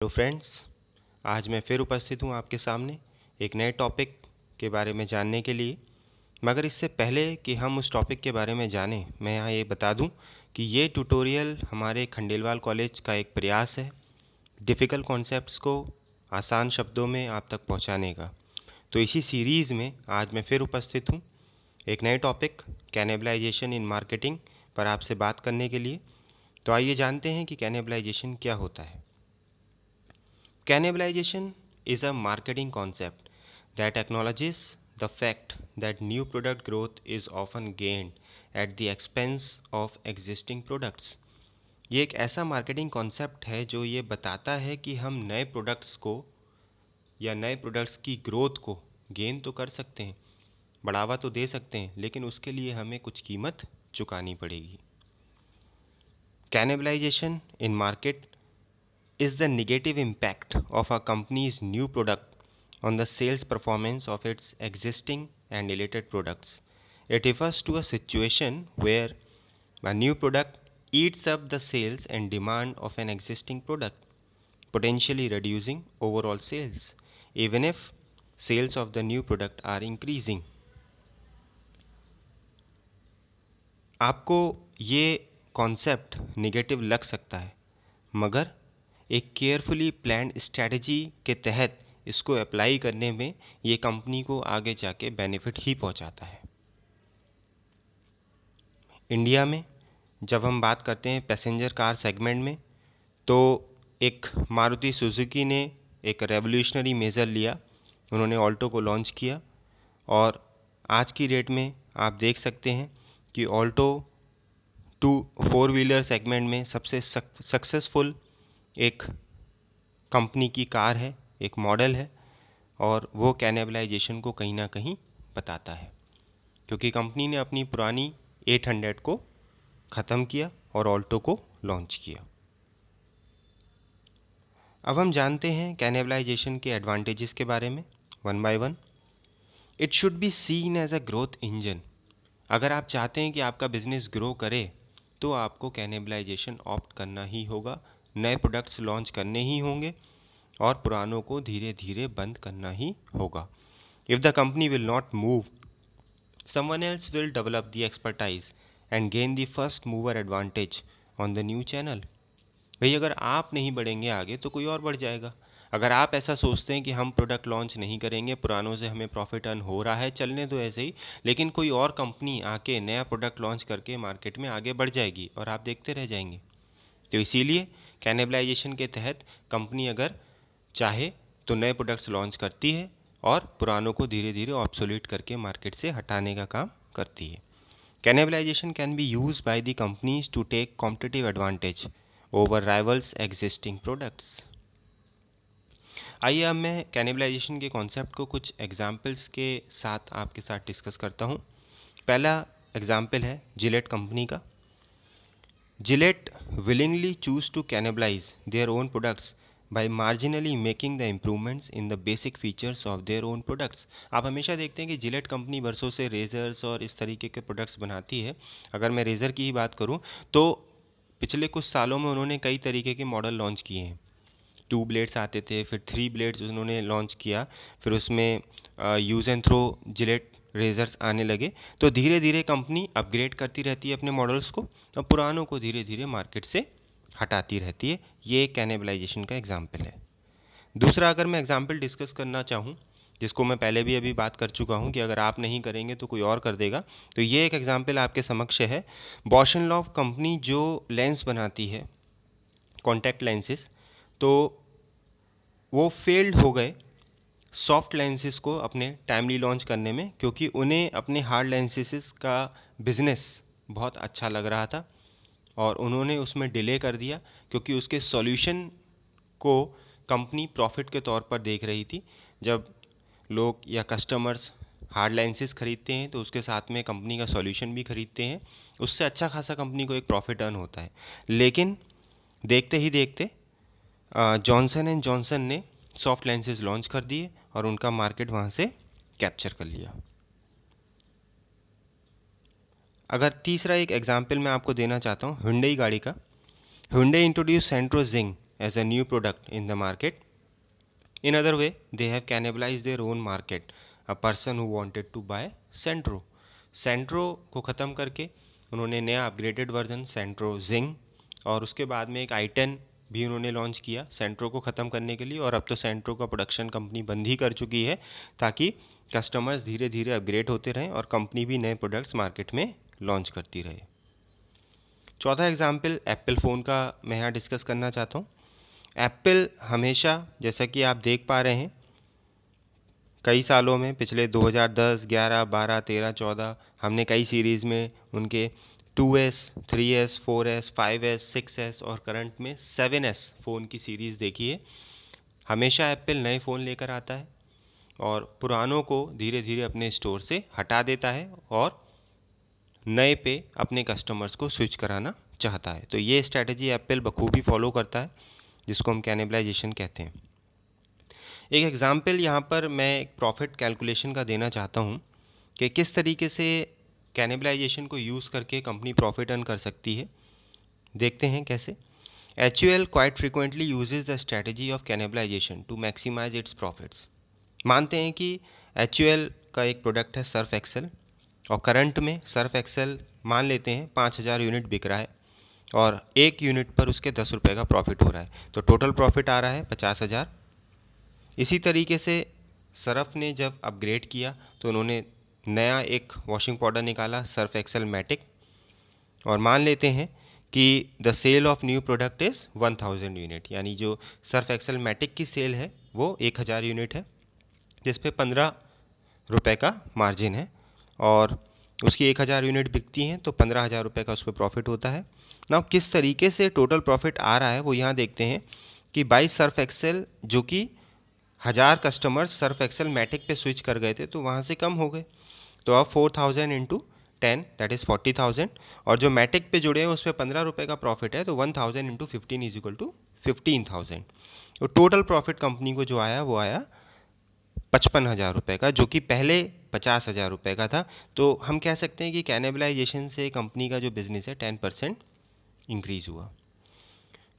Hello friends, आज मैं फिर उपस्थित हूँ आपके सामने एक नए टॉपिक के बारे में जानने के लिए। मगर इससे पहले कि हम उस टॉपिक के बारे में जानें, मैं यहाँ ये बता दूँ कि ये ट्यूटोरियल हमारे खंडेलवाल कॉलेज का एक प्रयास है डिफ़िकल्ट कॉन्सेप्ट्स को आसान शब्दों में आप तक पहुँचाने का। तो इसी सीरीज़ में आज मैं फिर उपस्थित हूँ एक नए टॉपिक कैनिबलाइजेशन इन मार्केटिंग पर आपसे बात करने के लिए। तो आइए जानते हैं कि कैनिबलाइजेशन क्या होता है। Cannibalization is a marketing concept that acknowledges the fact that new product growth is often gained at the expense of existing products. ये एक ऐसा मार्केटिंग कॉन्सेप्ट है जो ये बताता है कि हम नए प्रोडक्ट्स को या नए प्रोडक्ट्स की ग्रोथ को गेन तो कर सकते हैं, बढ़ावा तो दे सकते हैं, लेकिन उसके लिए हमें कुछ कीमत चुकानी पड़ेगी। Cannibalisation in market is the negative impact of a company's new product on the sales performance of its existing and related products. It refers to a situation where a new product eats up the sales and demand of an existing product, potentially reducing overall sales, even if sales of the new product are increasing. आपको ये concept negative लग सकता है, मगर एक carefully planned strategy के तहत इसको अप्लाई करने में ये कंपनी को आगे जाके बेनिफिट ही पहुंचाता है। इंडिया में जब हम बात करते हैं पैसेंजर कार सेगमेंट में, तो एक मारुति सुजुकी ने एक रेवोल्यूशनरी मेजर लिया। उन्होंने ऑल्टो को लॉन्च किया और आज की डेट में आप देख सकते हैं कि ऑल्टो 4 व्हीलर सेगमेंट में सबसे सक्सेसफुल एक कंपनी की कार है, एक मॉडल है, और वो कैनिबलाइजेशन को कहीं ना कहीं बताता है, क्योंकि कंपनी ने अपनी पुरानी 800 को ख़त्म किया और ऑल्टो को लॉन्च किया। अब हम जानते हैं कैनिबलाइजेशन के एडवांटेजेस के बारे में one by one. It should be seen as a growth engine. अगर आप चाहते हैं कि आपका बिजनेस ग्रो करे तो आपको कैनिबलाइजेशन ऑप्ट करना ही होगा, नए प्रोडक्ट्स लॉन्च करने ही होंगे और पुरानों को धीरे धीरे बंद करना ही होगा। If the company will not move, someone else will develop the expertise and gain the first mover advantage on the new channel. भाई अगर आप नहीं बढ़ेंगे आगे तो कोई और बढ़ जाएगा। अगर आप ऐसा सोचते हैं कि हम प्रोडक्ट लॉन्च नहीं करेंगे, पुरानों से हमें प्रॉफिट अर्न हो रहा है, चलने दो ऐसे ही, लेकिन कोई और कंपनी आके नया प्रोडक्ट लॉन्च करके मार्केट में आगे बढ़ जाएगी और आप देखते रह जाएंगे। तो इसीलिए कैनिबलाइजेशन के तहत कंपनी अगर चाहे तो नए प्रोडक्ट्स लॉन्च करती है और पुरानों को धीरे धीरे ऑब्सोलीट करके मार्केट से हटाने का काम करती है। Cannibalization can be use by the companies to take competitive advantage over rivals existing products. आइए अब मैं कैनिबलाइजेशन के कॉन्सेप्ट को कुछ एग्जाम्पल्स के साथ आपके साथ डिस्कस करता हूँ। पहला एग्जाम्पल है जिलेट कंपनी का। Gillette willingly choose to cannibalize their own products by marginally making the improvements in the basic features of their own products. आप हमेशा देखते हैं कि जिलेट कंपनी बरसों से रेजर्स और इस तरीके के प्रोडक्ट्स बनाती है। अगर मैं रेज़र की ही बात करूं तो पिछले कुछ सालों में उन्होंने कई तरीके के मॉडल लॉन्च किए हैं। 2 ब्लेड्स आते थे, फिर 3 ब्लेड्स उन्होंने लॉन्च किया, फिर उसमें use and throw Gillette razors आने लगे। तो धीरे धीरे कंपनी अपग्रेड करती रहती है अपने मॉडल्स को और पुरानों को धीरे धीरे मार्केट से हटाती रहती है। ये कैनिबलाइजेशन का एग्जाम्पल है। दूसरा अगर मैं एग्जाम्पल डिस्कस करना चाहूँ, जिसको मैं पहले भी अभी बात कर चुका हूँ कि अगर आप नहीं करेंगे तो कोई और कर देगा, तो ये एक एग्जाम्पल आपके समक्ष है। बॉश एंड लॉव कंपनी जो लेंस बनाती है, कॉन्टैक्ट लेंसेज, तो वो फेल्ड हो गए सॉफ्ट लेंसेज को अपने टाइमली लॉन्च करने में, क्योंकि उन्हें अपने हार्ड लेंसेज का बिजनेस बहुत अच्छा लग रहा था और उन्होंने उसमें डिले कर दिया, क्योंकि उसके सॉल्यूशन को कंपनी प्रॉफिट के तौर पर देख रही थी। जब लोग या कस्टमर्स हार्ड लेंसेज खरीदते हैं तो उसके साथ में कंपनी का सॉल्यूशन भी खरीदते हैं, उससे अच्छा खासा कंपनी को एक प्रॉफिट अर्न होता है। लेकिन देखते ही देखते जॉनसन एंड जॉनसन ने सॉफ्ट लेंसेज लॉन्च कर दिए और उनका मार्केट वहाँ से कैप्चर कर लिया। अगर तीसरा एक एग्जाम्पल मैं आपको देना चाहता हूँ हुंडई गाड़ी का। Hyundai introduced Santro Zing as a new product in the market. In other way, they have cannibalized their own market. A person who wanted to buy Sentro, Sentro को ख़त्म करके उन्होंने नया अपग्रेडेड वर्जन Sentro Zing, और उसके बाद में एक i10 भी उन्होंने लॉन्च किया Sentro को ख़त्म करने के लिए। और अब तो Sentro का प्रोडक्शन कंपनी बंद ही कर चुकी है ताकि कस्टमर्स धीरे धीरे अपग्रेड होते रहें और कंपनी भी नए प्रोडक्ट्स मार्केट में लॉन्च करती रहे। चौथा एग्जाम्पल एप्पल फ़ोन का मैं यहाँ डिस्कस करना चाहता हूँ। एप्पल हमेशा, जैसा कि आप देख पा रहे हैं, कई सालों में, पिछले 2010, 11, 12, 13, 14 हमने कई सीरीज़ में उनके 2S, 3S, 4S, 5S, 6S और करंट में 7S फ़ोन की सीरीज़ देखी है। हमेशा एप्पल नए फ़ोन लेकर आता है और पुरानों को धीरे धीरे अपने स्टोर से हटा देता है और नए पे अपने कस्टमर्स को स्विच कराना चाहता है। तो ये स्ट्रैटेजी एप्पल बखूबी फॉलो करता है, जिसको हम कैनिबलाइजेशन कहते हैं। एक एग्जांपल यहाँ पर मैं एक प्रॉफिट कैलकुलेशन का देना चाहता हूँ कि किस तरीके से कैनिबलाइजेशन को यूज़ करके कंपनी प्रॉफिट अर्न कर सकती है। देखते हैं कैसे। HUL quite frequently uses the strategy of cannibalization to maximize its profits. मानते हैं कि HUL का एक प्रोडक्ट है सर्फ एक्सेल और करंट में सर्फ एक्सेल मान लेते हैं 5000 यूनिट बिक रहा है और एक यूनिट पर उसके 10 रुपये का प्रॉफिट हो रहा है, तो टोटल प्रॉफिट आ रहा है 50,000। इसी तरीके से सर्फ ने जब अपग्रेड किया तो उन्होंने नया एक वॉशिंग पाउडर निकाला, सर्फ एक्सेल मैटिक, और मान लेते हैं कि the sale of new product is 1000 unit, यानी जो सर्फ एक्सेल मैटिक की सेल है वो 1000 यूनिट है, जिस पे 15 रुपये का मार्जिन है और उसकी 1000 यूनिट बिकती हैं तो 15,000 रुपये का उस पर प्रॉफिट होता है ना। किस तरीके से टोटल प्रॉफिट आ रहा है वो यहाँ देखते हैं कि बाई सर्फ एक्सेल, जो कि 1000 कस्टमर्स सर्फ एक्सेल मैटिक पे स्विच कर गए थे तो वहाँ से कम हो गए, तो अब 4000 इंटू 10 दैट इज़ 40,000, और जो मैटिक पे जुड़े हैं उस पर 15 रुपये का प्रॉफिट है तो 1000 इंटू 15 इज इक्वल टू 15,000। तो टोटल प्रॉफिट कंपनी को जो आया वो आया 55,000 रुपये का, जो कि पहले 50,000 रुपये का था। तो हम कह सकते हैं कि कैनिबलाइजेशन से कंपनी का जो बिज़नेस है 10% इंक्रीज़ हुआ।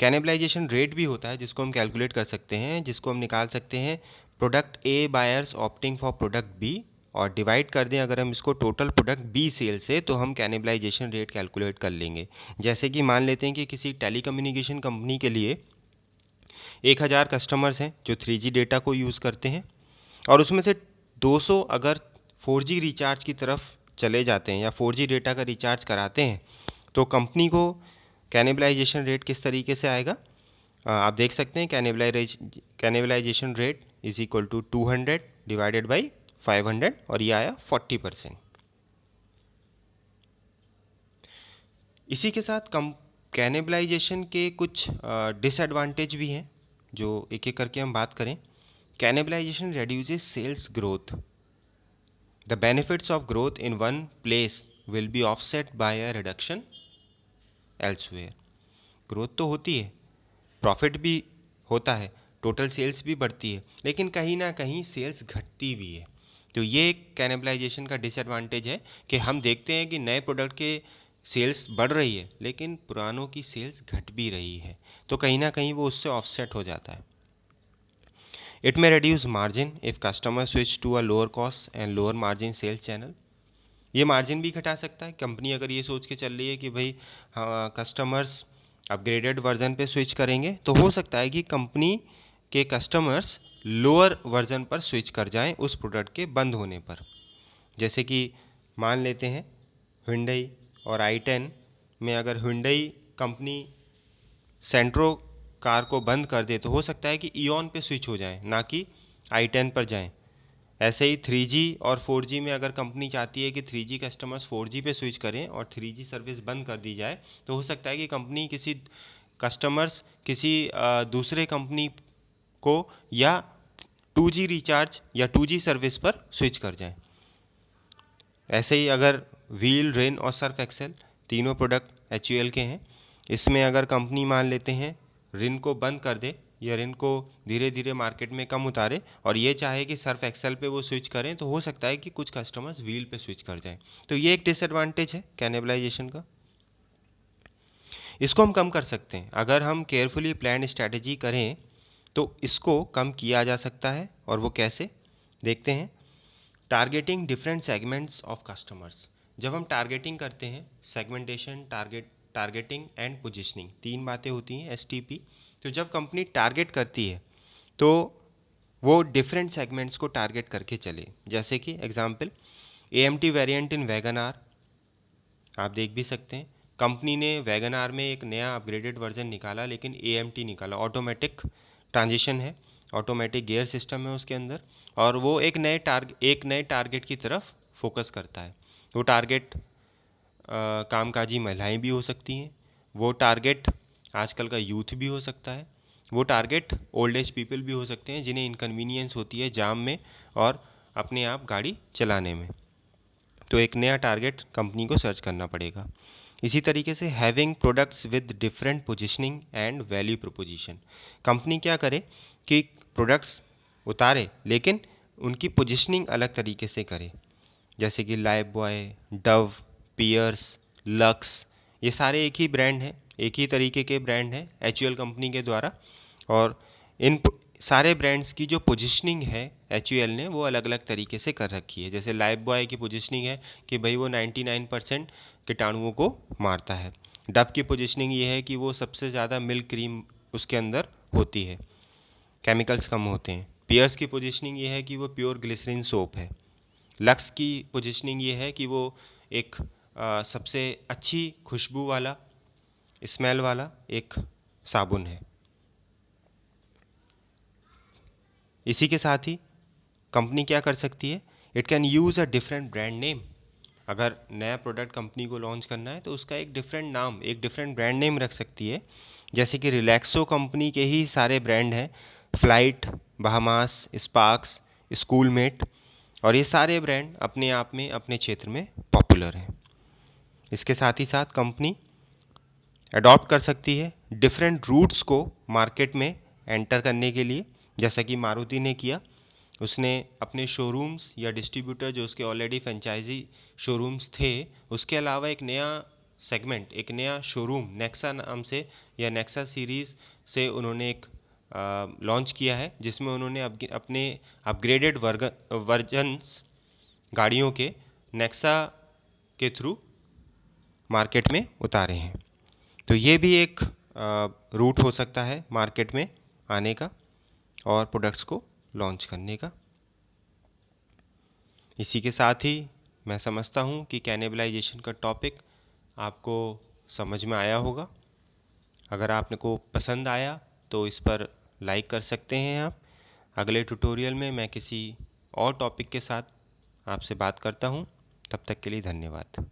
कैनिबलाइजेशन रेट भी होता है जिसको हम कैलकुलेट कर सकते हैं, जिसको हम निकाल सकते हैं product A buyers opting for product B, और डिवाइड कर दें अगर हम इसको टोटल प्रोडक्ट बी सेल से तो हम कैनिबलाइजेशन रेट कैलकुलेट कर लेंगे। जैसे कि मान लेते हैं कि किसी टेलीकम्युनिकेशन कंपनी के लिए 1000 कस्टमर्स हैं जो 3G डेटा को यूज़ करते हैं और उसमें से 200 अगर 4G रिचार्ज की तरफ चले जाते हैं या 4G डेटा का रिचार्ज कराते हैं, तो कंपनी को कैनिबलाइजेशन रेट किस तरीके से आएगा। आप देख सकते हैं cannibalization rate is equal to 200 divided by 500 और ये आया 40%। इसी के साथ कम कैनिबलाइजेशन के कुछ डिसएडवांटेज भी हैं जो एक एक करके हम बात करें। Cannibalisation reduces sales growth. The benefits of growth in one place will be offset by a reduction elsewhere. Growth तो होती है, प्रॉफिट भी होता है, टोटल सेल्स भी बढ़ती है, लेकिन कहीं ना कहीं सेल्स घटती भी है। तो ये एक कैनिबलाइजेशन का डिसएडवांटेज है कि हम देखते हैं कि नए प्रोडक्ट के सेल्स बढ़ रही है लेकिन पुरानों की सेल्स घट भी रही है, तो कहीं ना कहीं वो उससे ऑफसेट हो जाता है। It may reduce margin if customers switch to a lower cost and lower margin sales channel. ये मार्जिन भी घटा सकता है। कंपनी अगर ये सोच के चल रही है कि भाई हाँ कस्टमर्स अपग्रेडेड वर्जन पे स्विच करेंगे, तो हो सकता है कि कंपनी के कस्टमर्स लोअर वर्जन पर स्विच कर जाएं उस प्रोडक्ट के बंद होने पर। जैसे कि मान लेते हैं Hyundai और i10 में अगर Hyundai कंपनी सेंट्रो कार को बंद कर दे तो हो सकता है कि ईऑन पे स्विच हो जाएं, ना कि i10 पर जाएं। ऐसे ही 3G और 4G में अगर कंपनी चाहती है कि 3G कस्टमर्स 4G पे स्विच करें और 3G सर्विस बंद कर दी जाए, तो हो सकता है कि कंपनी किसी कस्टमर्स किसी दूसरे कंपनी को या 2G रिचार्ज या 2G सर्विस पर स्विच कर जाएं। ऐसे ही अगर व्हील, रिन और सर्फ एक्सेल तीनों प्रोडक्ट HUL के हैं, इसमें अगर कंपनी मान लेते हैं रिन को बंद कर दे या रिन को धीरे धीरे मार्केट में कम उतारे और ये चाहे कि सर्फ एक्सेल पे वो स्विच करें, तो हो सकता है कि कुछ कस्टमर्स व्हील पे स्विच कर जाएं। तो ये एक डिसएडवांटेज है कैनिबलाइजेशन का। इसको हम कम कर सकते हैं। अगर हम केयरफुली प्लान स्ट्रैटेजी करें तो इसको कम किया जा सकता है। और वो कैसे, देखते हैं। Targeting different segments of customers. जब हम टारगेटिंग करते हैं, सेगमेंटेशन, टारगेटिंग एंड पोजिशनिंग, 3 बातें होती हैं STP। तो जब कंपनी टारगेट करती है तो वो डिफरेंट सेगमेंट्स को टारगेट करके चले। जैसे कि example, AMT variant in Wagon R, आप देख भी सकते हैं। कंपनी ने वैगन आर में एक नया अपग्रेडेड वर्जन निकाला, लेकिन AMT निकाला, ऑटोमेटिक ट्रांजिशन है, ऑटोमेटिक गियर सिस्टम है उसके अंदर, और वो एक नए टारगेट की तरफ फोकस करता है। वो टारगेट कामकाजी महिलाएं भी हो सकती हैं, वो टारगेट आजकल का यूथ भी हो सकता है, वो टारगेट ओल्ड एज पीपल भी हो सकते हैं जिन्हें इनकन्वीनियंस होती है जाम में और अपने आप गाड़ी चलाने में। तो एक नया टारगेट कंपनी को सर्च करना पड़ेगा। इसी तरीके से having products with different positioning and value proposition. Company क्या करे कि प्रोडक्ट्स उतारे लेकिन उनकी पोजीशनिंग अलग तरीके से करे। जैसे कि Lifebuoy, Dove, Pears, Lux, ये सारे एक ही ब्रांड हैं, एक ही तरीके के ब्रांड हैं HUL कंपनी के द्वारा। और इन सारे ब्रांड्स की जो पोजीशनिंग है HUL ने वो अलग अलग तरीके से कर रखी है। जैसे लाइफ बॉय की पोजीशनिंग है कि भाई वो 99% कीटाणुओं को मारता है। डव की पोजीशनिंग ये है कि वो सबसे ज़्यादा मिल्क क्रीम उसके अंदर होती है, केमिकल्स कम होते हैं। पियर्स की पोजीशनिंग ये है कि वो प्योर ग्लिसरीन सोप है। लक्स की पोजीशनिंग ये है कि वो एक सबसे अच्छी खुशबू वाला, स्मेल वाला एक साबुन है। इसी के साथ ही कंपनी क्या कर सकती है, it can use a different brand name. अगर नया प्रोडक्ट कंपनी को लॉन्च करना है तो उसका एक डिफरेंट नाम, एक डिफरेंट ब्रांड नेम रख सकती है। जैसे कि रिलैक्सो कंपनी के ही सारे ब्रांड हैं, फ्लाइट, बहामास, स्पार्क्स, स्कूलमेट, और ये सारे ब्रांड अपने आप में अपने क्षेत्र में पॉपुलर हैं। इसके साथ ही साथ कंपनी अडॉप्ट कर सकती है डिफरेंट रूट्स को मार्केट में एंटर करने के लिए, जैसा कि मारुति ने किया। उसने अपने शोरूम्स या डिस्ट्रीब्यूटर जो उसके ऑलरेडी फ्रेंचाइजी शोरूम्स थे, उसके अलावा एक नया सेगमेंट, एक नया शोरूम नेक्सा नाम से या नेक्सा सीरीज़ से उन्होंने एक लॉन्च किया है, जिसमें उन्होंने अपने अपग्रेडेड वर्जन्स गाड़ियों के नेक्सा के थ्रू मार्केट में उतारे हैं। तो ये भी एक रूट हो सकता है मार्केट में आने का और प्रोडक्ट्स को लॉन्च करने का। इसी के साथ ही मैं समझता हूँ कि कैनिबलाइजेशन का टॉपिक आपको समझ में आया होगा। अगर आपको पसंद आया तो इस पर लाइक कर सकते हैं आप। अगले ट्यूटोरियल में मैं किसी और टॉपिक के साथ आपसे बात करता हूँ। तब तक के लिए धन्यवाद।